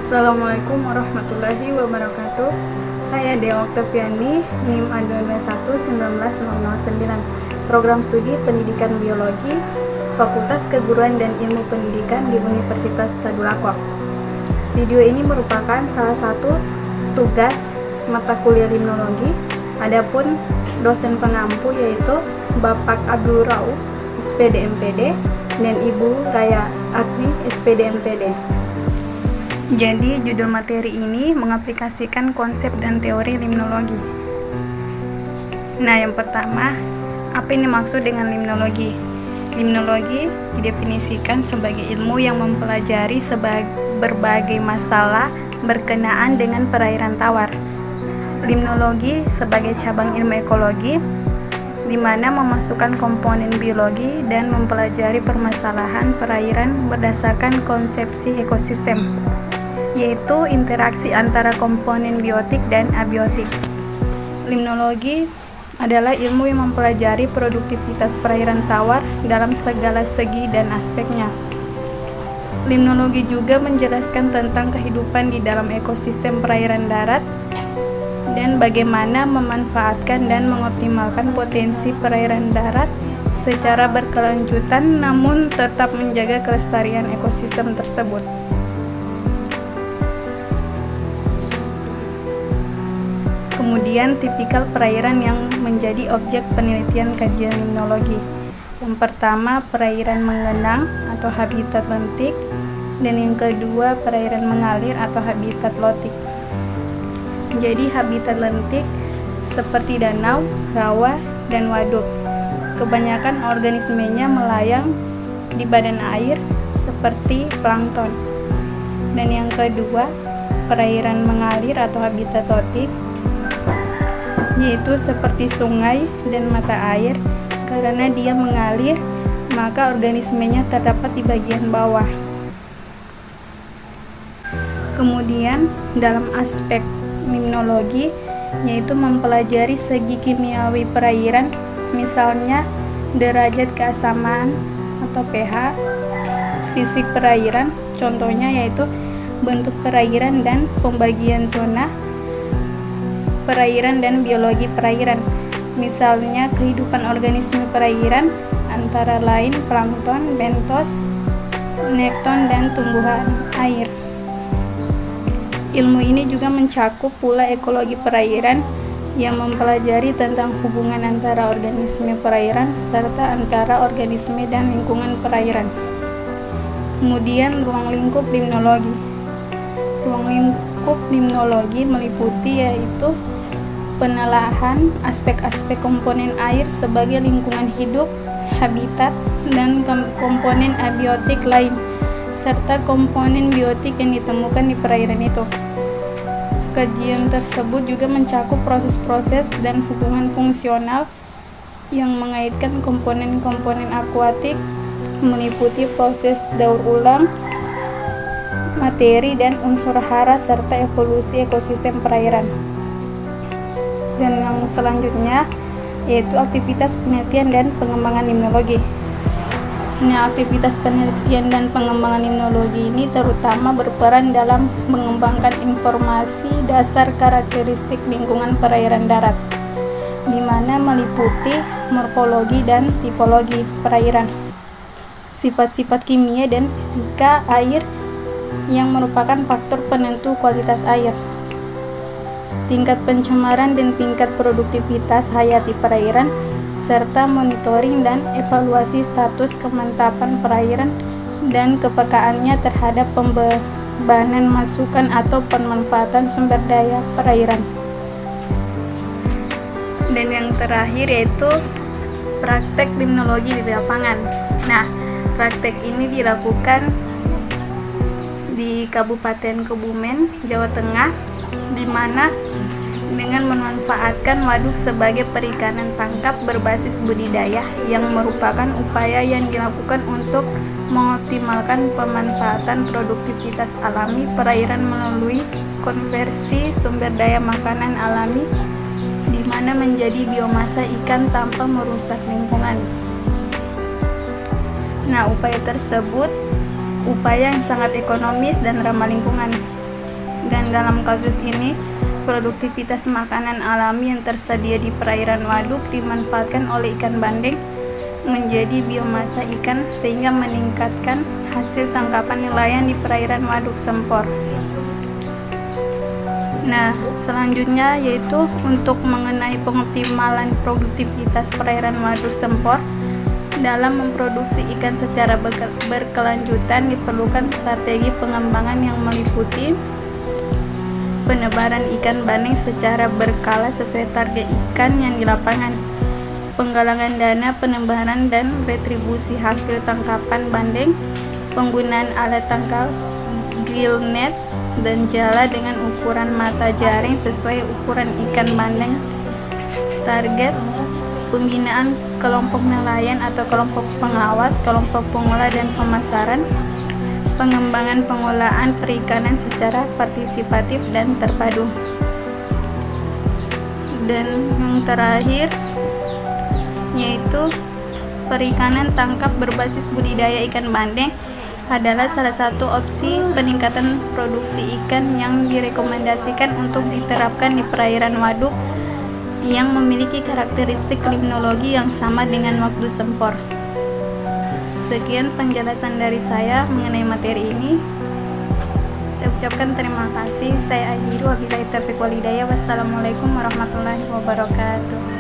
Assalamualaikum warahmatullahi wabarakatuh. Saya Dea Oktaviani, NIM A221-19009, Program Studi Pendidikan Biologi, Fakultas Keguruan dan Ilmu Pendidikan di Universitas Tadulako. Video ini merupakan salah satu tugas mata kuliah limnologi. Adapun dosen pengampu yaitu Bapak Abdul Rauf, SPD MPD, dan Ibu Raya Agni, SPD MPD. Jadi, judul materi ini mengaplikasikan konsep dan teori limnologi. Nah, yang pertama, apa yang dimaksud dengan limnologi? Limnologi didefinisikan sebagai ilmu yang mempelajari berbagai masalah berkenaan dengan perairan tawar. Limnologi sebagai cabang ilmu ekologi, di mana memasukkan komponen biologi dan mempelajari permasalahan perairan berdasarkan konsepsi ekosistem, yaitu interaksi antara komponen biotik dan abiotik. Limnologi adalah ilmu yang mempelajari produktivitas perairan tawar dalam segala segi dan aspeknya. Limnologi juga menjelaskan tentang kehidupan di dalam ekosistem perairan darat dan bagaimana memanfaatkan dan mengoptimalkan potensi perairan darat secara berkelanjutan namun tetap menjaga kelestarian ekosistem tersebut. Kemudian tipikal perairan yang menjadi objek penelitian kajian limnologi. Yang pertama, perairan mengenang atau habitat lentik, dan yang kedua, perairan mengalir atau habitat lotik. Jadi habitat lentik seperti danau, rawa, dan waduk. Kebanyakan organismenya melayang di badan air seperti plankton. Dan yang kedua, perairan mengalir atau habitat lotik, yaitu seperti sungai dan mata air. Karena dia mengalir, maka organismenya terdapat di bagian bawah. Kemudian dalam aspek limnologi, yaitu mempelajari segi kimiawi perairan, misalnya derajat keasaman atau pH, fisik perairan, contohnya yaitu bentuk perairan dan pembagian zona perairan dan biologi perairan, misalnya kehidupan organisme perairan antara lain plankton, bentos, nekton, dan tumbuhan air. Ilmu ini juga mencakup pula ekologi perairan yang mempelajari tentang hubungan antara organisme perairan serta antara organisme dan lingkungan perairan. Kemudian ruang lingkup limnologi. Ruang lingkup limnologi meliputi yaitu penelaahan aspek-aspek komponen air sebagai lingkungan hidup, habitat, dan komponen abiotik lain, serta komponen biotik yang ditemukan di perairan itu. Kajian tersebut juga mencakup proses-proses dan hubungan fungsional yang mengaitkan komponen-komponen akuatik, meliputi proses daur ulang materi dan unsur hara serta evolusi ekosistem perairan. Dan yang selanjutnya yaitu aktivitas penelitian dan pengembangan limnologi. Nah, aktivitas penelitian dan pengembangan limnologi ini terutama berperan dalam mengembangkan informasi dasar karakteristik lingkungan perairan darat, di mana meliputi morfologi dan tipologi perairan, sifat-sifat kimia dan fisika air yang merupakan faktor penentu kualitas air, tingkat pencemaran dan tingkat produktivitas hayati perairan, serta monitoring dan evaluasi status kemantapan perairan dan kepekaannya terhadap pembebanan masukan atau pemanfaatan sumber daya perairan. Dan yang terakhir yaitu praktek limnologi di lapangan. Nah, praktek ini dilakukan di Kabupaten Kebumen, Jawa Tengah, di mana dengan memanfaatkan waduk sebagai perikanan tangkap berbasis budidaya yang merupakan upaya yang dilakukan untuk mengoptimalkan pemanfaatan produktivitas alami perairan melalui konversi sumber daya makanan alami di mana menjadi biomasa ikan tanpa merusak lingkungan. Nah, upaya tersebut upaya yang sangat ekonomis dan ramah lingkungan. Dan dalam kasus ini, produktivitas makanan alami yang tersedia di perairan waduk dimanfaatkan oleh ikan bandeng menjadi biomasa ikan sehingga meningkatkan hasil tangkapan nelayan di perairan waduk Sempor. Nah, selanjutnya yaitu untuk mengenai pengoptimalan produktivitas perairan waduk Sempor. Dalam memproduksi ikan secara berkelanjutan diperlukan strategi pengembangan yang meliputi penebaran ikan bandeng secara berkala sesuai target ikan yang di lapangan, penggalangan dana penebaran dan retribusi hasil tangkapan bandeng, penggunaan alat tangkap gill net dan jala dengan ukuran mata jaring sesuai ukuran ikan bandeng, target pembinaan kelompok nelayan atau kelompok pengawas, kelompok pengolah dan pemasaran, pengembangan pengolahan perikanan secara partisipatif dan terpadu. Dan yang terakhir yaitu perikanan tangkap berbasis budidaya ikan bandeng adalah salah satu opsi peningkatan produksi ikan yang direkomendasikan untuk diterapkan di perairan waduk yang memiliki karakteristik limnologi yang sama dengan waduk Sempor. Sekian penjelasan dari saya mengenai materi ini. Saya ucapkan terima kasih. Saya akhiri wabillahi taufiq wal hidayah. Wassalamualaikum warahmatullahi wabarakatuh.